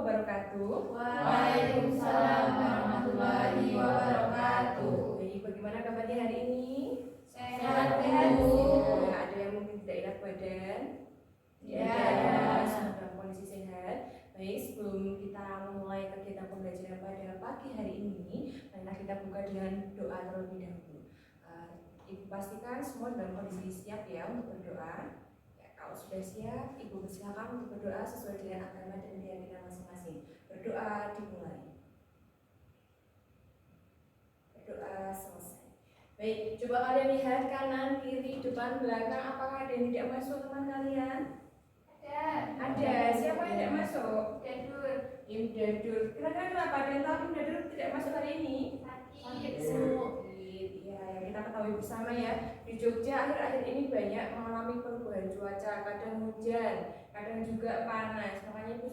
wabarakatuh. Waalaikumsalam warahmatullahi wabarakatuh. Baik, bagaimana kabarnya hari ini? Sehat, Bu. Nah, ada yang mungkin tidak enak badan? Ya. Sedang dalam kondisi sehat. Baik, sebelum kita memulai kegiatan pembelajaran pada pagi hari ini, marilah kita buka dengan doa terlebih dahulu. Ibu pastikan semua dalam kondisi siap ya untuk berdoa. Kalau sudah siap, Ibu bersilakan untuk berdoa sesuai dengan agama dan keyakinan masing-masing. Berdoa dimulai. Berdoa selesai. Baik, coba kalian lihat kanan, kiri, depan, belakang. Apakah ada yang tidak masuk teman kalian? Ada. Siapa yang tidak masuk? Dadur. Kira-kira kenapa? Ada yang tahu Dadur tidak masuk hari ini? Sakit. Ya, kita ketahui bersama ya, di Jogja akhir-akhir ini banyak mengalami perubahan cuaca, kadang hujan, kadang juga panas. Makanya Ibu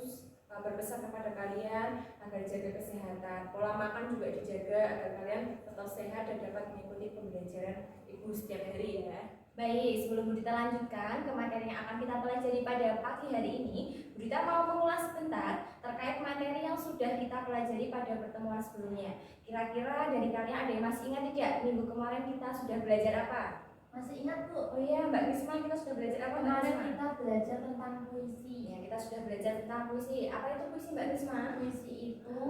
berpesan kepada kalian agar jaga kesehatan, pola makan juga dijaga agar kalian tetap sehat dan dapat mengikuti pembelajaran Ibu setiap hari ya. Baik, sebelum kita lanjutkan ke materi yang akan kita pelajari pada pagi hari ini, Budita mau mengulas sebentar terkait materi yang sudah kita pelajari pada pertemuan sebelumnya. Kira-kira dari kalian ada yang masih ingat tidak? Minggu kemarin kita sudah belajar apa? Masih ingat, Bu? Oh iya, Mbak Risma, kita sudah belajar apa? Kemarin kita belajar tentang puisi. Ya, kita sudah belajar tentang puisi. Apa itu puisi, Mbak Risma? Puisi itu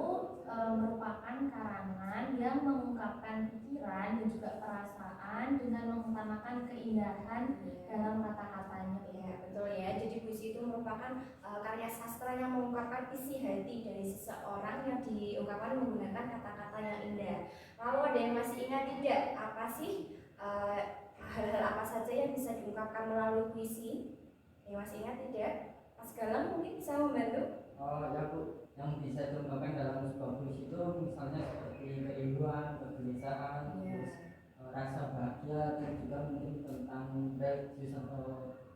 merupakan karangan yang mengungkapkan pikiran dan juga perasaan dengan mengutamakan keindahan dalam kata-katanya. Ya, betul ya. Jadi puisi itu merupakan karya sastra yang mengungkapkan isi hati dari seseorang yang diungkapkan menggunakan kata-kata yang indah. Lalu ada yang masih ingat tidak? Apa sih hal-hal apa saja yang bisa diungkapkan melalui puisi? Yang masih ingat tidak? Mas Galang mungkin bisa membantu? Oh ya Bu, yang bisa diungkapkan dalam sebuah puisi itu misalnya seperti kerinduan, kegelisahan, terus rasa bahagia, dan juga mungkin tentang religius atau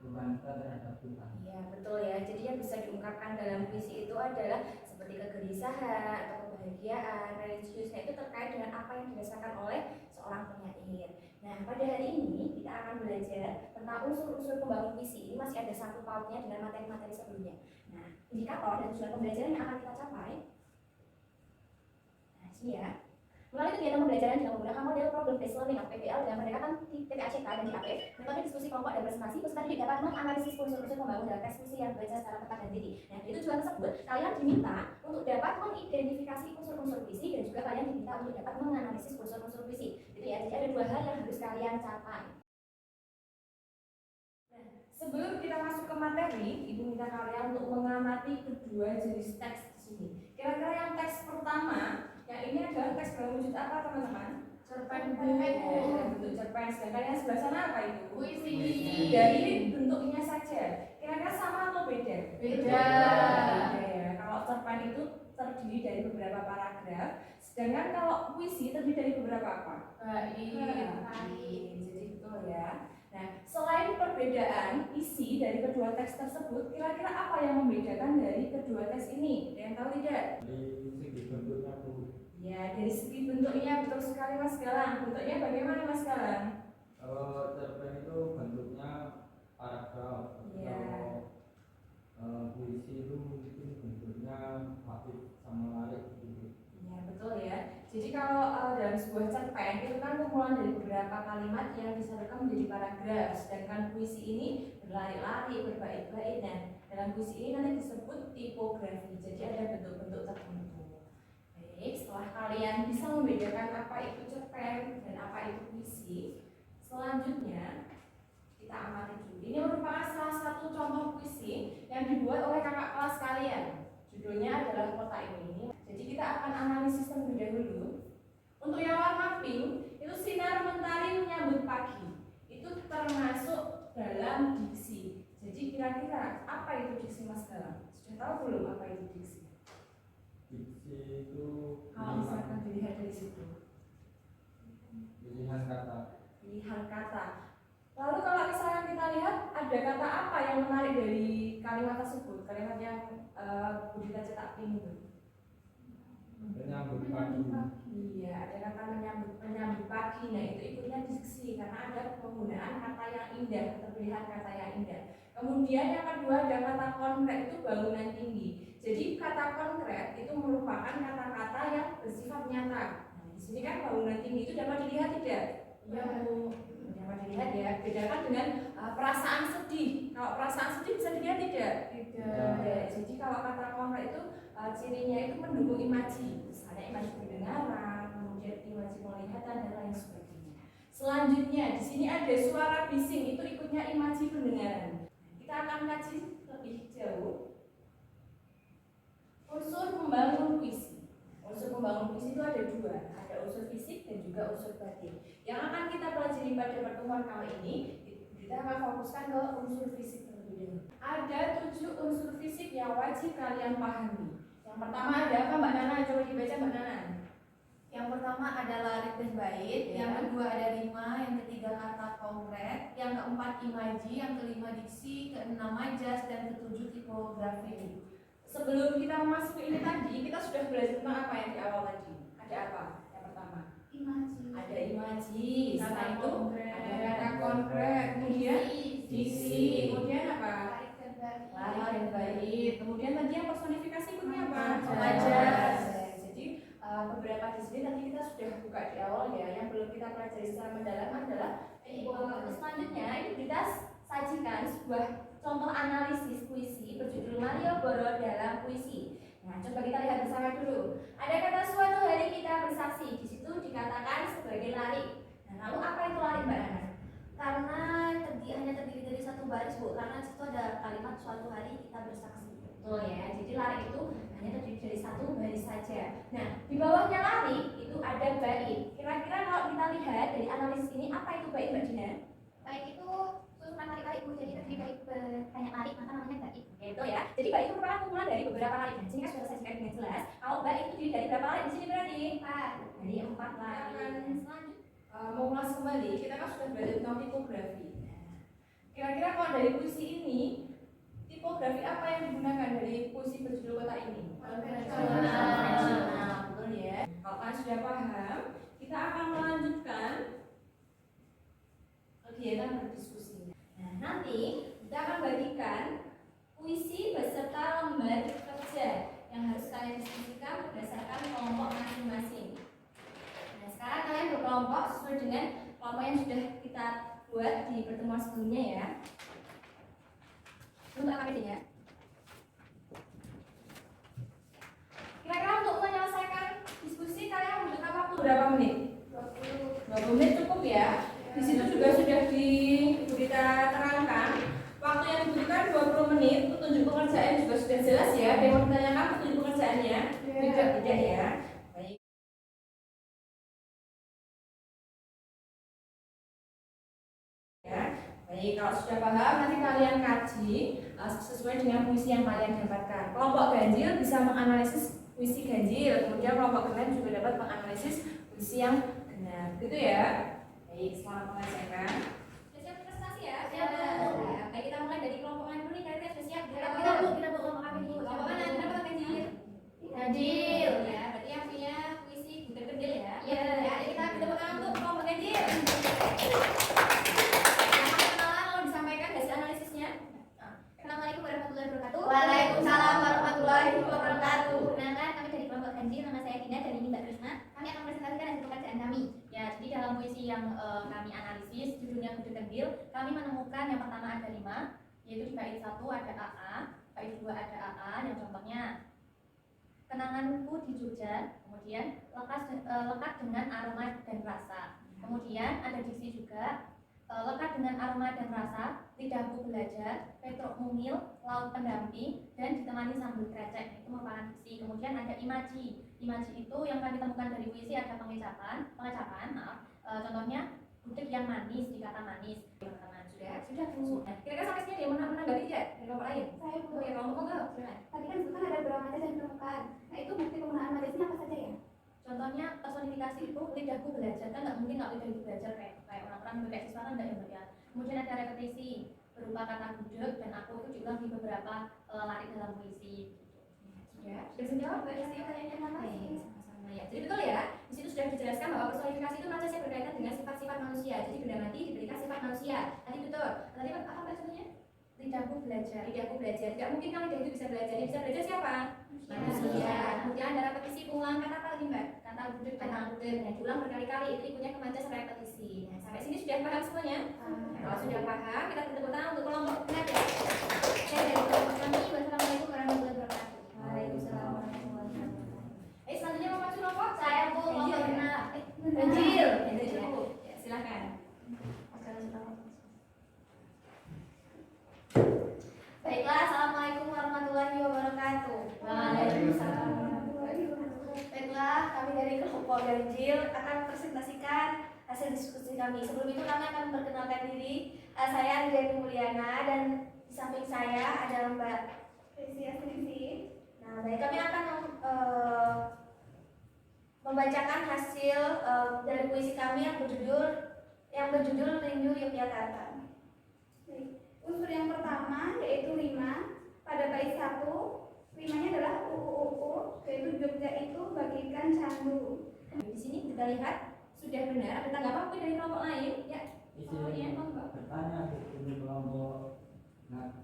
hubungan kita terhadap Tuhan. Iya betul ya. Jadi yang bisa diungkapkan dalam puisi itu adalah seperti kegelisahan atau kebahagiaan, religiusnya itu terkait dengan apa yang dirasakan oleh seorang penyair. Nah, pada hari ini kita akan belajar tentang unsur-unsur pembangun puisi. Ini masih ada satu pautnya dengan materi-materi sebelumnya. Nah, indikator dan tujuan pembelajaran yang akan kita capai. Nah, sini ya. Melalui kegiatan pembelajaran dengan menggunakan model problem based learning atau PBL dengan pendekatan TPACK dan JAP, metode diskusi kelompok dan presentasi, peserta didik dapat menganalisis unsur-unsur pembangun dalam teks puisi yang dibaca secara tepat dan teliti. Nah, dari tujuan tersebut, kalian diminta untuk dapat mengidentifikasi unsur-unsur puisi dan juga kalian diminta untuk dapat menganalisis unsur-unsur puisi. Gitu ya. Jadi ada dua hal yang harus kalian capai. Nah, sebelum kita masuk ke materi, Ibu minta kalian untuk mengamati kedua jenis teks di sini. Kira-kira yang teks pertama, yang ini adalah teks dalam wujud apa teman-teman? Cerpen, bentuk cerpen. Sedangkan yang sebelah sana apa itu? puisi. Dari bentuknya saja. Kira-kira sama atau beda? Beda. Ya. Kalau cerpen itu terdiri dari beberapa paragraf, sedangkan kalau puisi terdiri dari beberapa apa? Jadi betul ya. Nah, selain perbedaan isi dari kedua teks tersebut, kira-kira apa yang membedakan dari kedua teks ini? Ada yang tahu tidak? Dari segi bentuknya Bu. Ya, dari segi bentuknya betul sekali Mas Galang. Bentuknya bagaimana Mas Galang? Kalau cerpen itu bentuknya paragraf. Iya. Kalau puisi itu mungkin bentuknya hafif sama larik gitu. Ya, betul ya. Jadi kalau dalam sebuah cerpen itu kan kumpulan dari beberapa kalimat yang disatukan menjadi paragraf. Sedangkan puisi ini berlari-lari, berbait-bait. Nah, dalam puisi ini nanti disebut tipografi. Jadi ada bentuk-bentuk tertentu. Baik, setelah kalian bisa membedakan apa itu cerpen dan apa itu puisi, selanjutnya kita amati dulu. Ini merupakan salah satu contoh puisi yang dibuat oleh kakak kelas kalian. Judulnya adalah Kota Ini. Jadi kita akan analisis terlebih dahulu. Untuk yang warna pink, itu sinar mentari menyambut pagi. Itu termasuk dalam diksi. Jadi kira-kira apa itu diksi Mas Galang? Sudah tahu belum apa itu diksi? Diksi itu Kalau misalkan dilihat dari situ, pilihan kata. pilihan kata. Lalu kalau misalkan kita lihat ada kata apa yang menarik dari kalimat tersebut? Kalimat yang Budita cetak pink itu. Menyambut pagi. Iya, ada kata menyambut pagi. Nah, itu ikutnya diksi karena ada penggunaan kata yang indah atau pilihan kata yang indah. Kemudian yang kedua ada kata konkret, itu bangunan tinggi. Jadi kata konkret itu merupakan kata-kata yang bersifat nyata. Nah, di sini kan bangunan tinggi itu dapat dilihat tidak? Ya. Dapat dilihat ya. Bedakan dengan perasaan sedih. Kalau perasaan sedih bisa dilihat tidak? Tidak. Jadi kalau kata konkret itu cirinya itu mendukung imaji. Misalnya imaji pendengaran, kemudian imaji penglihatan dan lain sebagainya. Selanjutnya di sini ada suara bising, itu ikutnya imaji pendengaran. Kita akan kaji lebih jauh. Unsur pembangun puisi. Unsur pembangun puisi itu ada dua, ada unsur fisik dan juga unsur batin. Yang akan kita pelajari pada pertemuan kali ini, kita akan fokuskan ke unsur fisik terlebih dahulu. Ada 7 unsur fisik yang wajib kalian pahami. Yang pertama ada apa Mbak Nana? Coba dibaca Mbak Nana. Yang pertama ada larik dan bait, Ya. yang kedua ada rima, yang ketiga kata konkret, yang keempat imaji, yang kelima diksi, keenam majas, dan ketujuh tipografi. Sebelum kita masuk ini tadi, kita sudah belajar tentang apa yang di awal tadi? Ada apa? Yang pertama, Imaji. ada imaji, setelah Kata itu konkret. ada kata konkret, kemudian diksi, kemudian apa? Larik dan bait. Larik dan bait. Kemudian tadi yang personifikasi ikutnya apa? Majas. Jadi beberapa di sini tadi kita sudah buka di awal ya. Yang belum kita pelajari secara mendalam adalah Selanjutnya ini kita sajikan sebuah contoh analisis puisi berjudul Malioboro dalam puisi. Nah, coba kita lihat bersama dulu. Ada kata suatu hari kita bersaksi, di situ dikatakan sebagai larik. Nah, lalu apa itu larik Mbak Nana? Karena hanya terdiri dari satu baris, Bu. Karena situ ada kalimat suatu hari kita bersaksi. Betul ya. Jadi larik itu hanya terdiri dari satu baris saja. Nah, di bawahnya larik itu ada bait. Kira-kira kalau kita lihat dari analisis ini apa itu bait Mbak Dina? Bait itu susunan larik-larik, Bu. Jadi terdiri dari banyak larik, maka namanya bait. Gitu ya. Jadi bait itu merupakan kumpulan dari beberapa larik. Dan sini kan sudah saya sajikan dengan jelas. Kalau bait itu terdiri dari berapa larik di sini berarti? 4. Dari 4 larik. Selanjutnya mengulas kembali, kita kan sudah belajar tentang tipografi. Kira-kira kalau dari puisi ini, tipografi apa yang digunakan dari puisi berjudul kota ini? Konvensional. Betul ya. Kalau kalian sudah paham, kita akan melanjutkan kegiatan berdiskusi. Nah, nanti kita akan bagikan puisi beserta lembar kerja yang harus kalian diskusikan berdasarkan kelompok masing-masing. Nah, sekarang kalian berkelompok sesuai dengan kelompok yang sudah kita buat di pertemuan sebelumnya ya. Untuk AKPD-nya. Kira-kira untuk menyelesaikan diskusi kalian membutuhkan waktu Berapa menit? 20. 20 menit cukup ya. Di situ juga sudah kita terangkan waktu yang dibutuhkan 20 menit. Petunjuk pekerjaan juga sudah jelas ya. Ada yang mau ditanyakan petunjuk pekerjaannya? Tidak ya. Baik. Ya. Baik, kalau sudah paham nanti kalian kaji sesuai dengan puisi yang kalian dapatkan. Kelompok ganjil bisa menganalisis puisi ganjil, kemudian kelompok genap juga dapat menganalisis puisi yang genap. Gitu ya. Baik, selamat mengerjakan. Sudah siap prestasi ya? Siap, Bu. Ya, baik, kita mulai dari kelompok mana dulu nih? Kalian sudah siap? Kita kelompok apa dulu? Kelompok mana? Kenapa kata ganjil? Ganjil. Ya, berarti yang punya puisi bukan kendil ya? Iya. Ya, jadi kita tepuk tangan untuk kelompok ganjil. Yang perkenalan mau disampaikan hasil analisisnya? Assalamualaikum warahmatullahi wabarakatuh. Waalaikumsalam warahmatullahi wabarakatuh. Perkenalkan, kami dari kelompok ganjil, nama saya Tina dan ini Mbak Krisna. Kami akan presentasikan hasil pekerjaan kami. Ya, jadi dalam puisi yang kami analisis, judulnya Kudu Kendil, kami menemukan yang pertama ada 5, yaitu di bait 1 ada AA, bait 2 ada AA, yang contohnya kenanganku di Jogja, kemudian lekat dengan aroma dan rasa. Kemudian ada diksi juga, lekat dengan aroma dan rasa, lidahku belajar, Petruk mungil, laut pendamping, dan ditemani sambil krecek. Itu merupakan diksi. Kemudian ada imaji. Imaji itu yang kami temukan dari puisi ada pengecapan, contohnya butik yang manis, dikata manis. Teman-teman sudah Bu. Nah, kira-kira sampai sini ada yang menanggapi tidak dari kelompok lain? Saya Bu. Oh ya, kelompok enggak? Silakan. Tadi kan disebutkan ada beberapa majas yang ditemukan. Nah, itu bukti penggunaan majasnya apa saja ya? Contohnya personifikasi itu lidahku belajar, kan nggak mungkin kalau lidah itu belajar kayak orang-orang kayak siswa kan nggak ya. Kemudian ada repetisi berupa kata gudeg dan aku itu diulang di beberapa larik dalam puisi. Sudah jawab Mbak Desi pertanyaannya mana? Sama-sama ya. Jadi betul ya, di situ sudah dijelaskan bahwa personifikasi itu majasnya berkaitan dengan sifat-sifat manusia. Jadi benda mati diberikan sifat manusia. Tadi betul. Tadi apa Mbak contohnya? Lidahku belajar. Lidahku belajar. Tidak mungkin kan lidah itu bisa belajar. Yang bisa belajar siapa? kudus dan takbir. Nah, diulang berkali-kali, itu ikutnya kemanca sampai repetisi. Nah, sampai sini sudah paham semuanya? Nah, kalau sudah paham, kita tepuk tangan untuk kelompok genap ya. Saya dari kelompok kami, wassalamualaikum warahmatullahi wabarakatuh. Waalaikumsalam warahmatullahi wabarakatuh. Selanjutnya mau maju kelompok? Saya Bu kelompok genap. Ganjil. Ya, silakan. Baiklah, assalamualaikum warahmatullahi wabarakatuh. Waalaikumsalam. Baiklah, kami dari kelompok ganjil akan presentasikan hasil diskusi kami. Sebelum itu kami akan memperkenalkan diri. Saya Andriani Mulyana dan di samping saya ada Mbak Resi Asrisi. Nah, baik, kami akan membacakan hasil dari puisi kami yang berjudul Rindu Yogyakarta. Unsur yang pertama yaitu rima. Pada bait 1, rimanya adalah yaitu Jogja itu bagaikan candu. Di sini kita lihat sudah benar. Ada tanggapan mungkin dari kelompok lain? Ya. Izin bertanya di kelompok. Nah,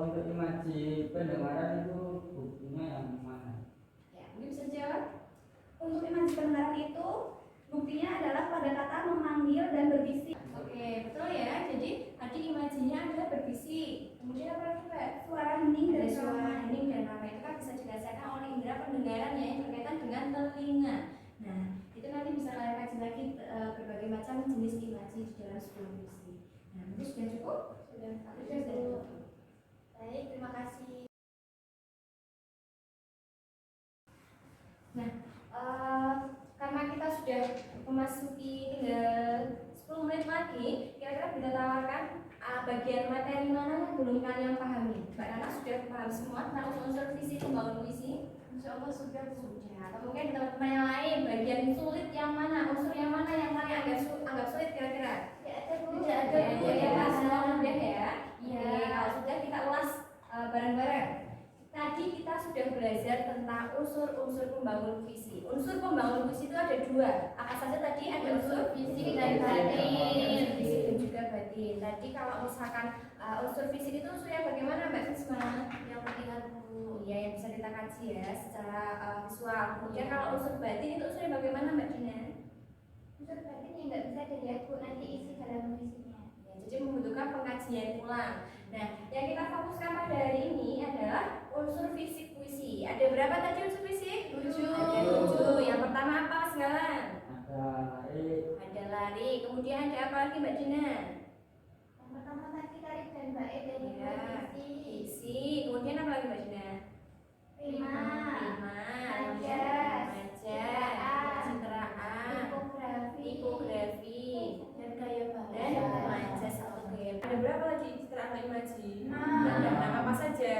untuk imaji pendengaran itu buktinya yang mana? Ya, mungkin bisa jawab. Untuk imaji pendengaran itu buktinya adalah pada kata memanggil dan berbisik. Oke, betul ya. Jadi tadi imajinya adalah berbisik. Kemudian apa lagi, Mbak? Suara hening Ada dan suara ramai. hening dan ramai itu kan bisa dirasakan oleh indera pendengarannya yang berkaitan dengan telinga. Nah, itu nanti bisa kalian kaji lagi berbagai macam jenis imaji di dalam sebuah puisi. Nah, itu sudah cukup? Sudah cukup. Baik, terima kasih. Nah, karena kita sudah memasuki tinggal 10 menit lagi, kira-kira bisa tawarkan bagian materi mana yang belum kalian pahami? Mbak Nana sudah paham semua tentang unsur visi pembangun puisi? Insya Allah sudah. Atau mungkin teman-teman yang lain, bagian sulit yang mana, unsur yang mana yang kalian anggap sulit kira-kira? Ya, ada Bu. Tidak ada ya, semua mudah ya. Iya, kalau sudah kita ulas bareng-bareng. Tadi kita sudah belajar tentang unsur-unsur pembangun visi. Unsur pembangun visi itu ada dua. Apa saja tadi? Ada unsur fisik dan batin. Fisik dan juga batin. Tadi kalau misalkan unsur fisik itu unsurnya bagaimana, Mbak Sisma? Yang terlihat Bu, ya yang bisa kita kaji ya secara visual. Kemudian kalau unsur batin itu unsurnya bagaimana, Mbak Dina? Unsur batin yang nggak bisa dilihat Bu, nanti isi dalam puisinya. Ya, jadi membutuhkan pengkajian ulang. Nah, yang kita fokuskan pada hari ini adalah unsur fisik puisi. Ada berapa tadi unsur fisik? 7. Ada 7. Yang pertama apa sekarang? Ada lari. Ada lari. Kemudian ada apa lagi, Mbak Dina? Yang pertama tadi tarik dan bait dan Ya, isi. isi. Kemudian apa lagi, Mbak Dina? Rima. Majas, pencitraan, tipografi, Dan gaya dan majas atau gaya. Ada berapa lagi citraan atau imaji? Nah. Ada apa saja?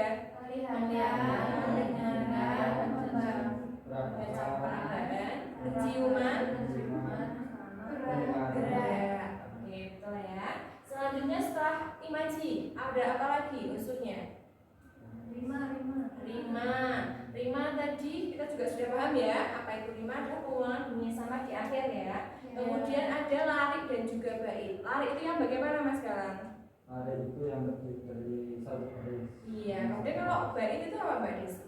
Baca perambahan, penciuman, gerak. Gitu ya. Selanjutnya setelah imaji, ada apa lagi unsurnya? Rima tadi kita juga sudah paham ya. Apa itu rima? Adalah pengulangan bunyi sama di akhir ya. Kemudian ada lari dan juga bait. Lari itu yang bagaimana, Mas Galang? Lari itu yang terdiri dari satu baris. Iya. Kemudian kalau bait itu apa, Mbak Desi?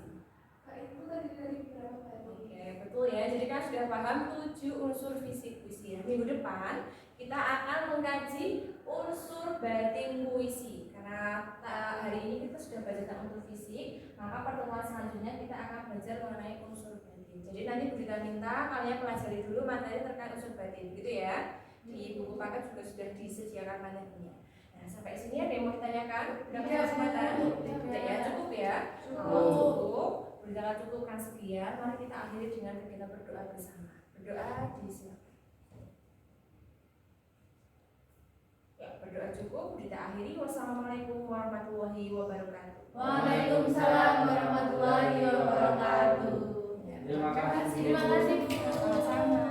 Itu tadi dari berapa bait? Oke, betul ya. Jadi kan sudah paham 7 unsur fisik puisi. Minggu depan kita akan mengkaji unsur batin puisi. Karena hari ini kita sudah belajar tentang unsur fisik, maka pertemuan selanjutnya kita akan belajar mengenai unsur batin. Jadi nanti kita minta kalian pelajari dulu materi terkait unsur batin, gitu ya. Di buku paket juga sudah disediakan materinya. Nah, sampai sini ada yang mau ditanyakan? Berapa kesempatan? Tidak ya, cukup ya. Kalau cukup, berjalan cukupkan sekian. Mari kita akhiri dengan kita berdoa bersama. Berdoa disilakan. Ya, berdoa cukup, kita akhiri. Wassalamualaikum warahmatullahi wabarakatuh. Waalaikumsalam warahmatullahi wabarakatuh. Ya, Terima kasih. Terima kasih Bu. sama-sama.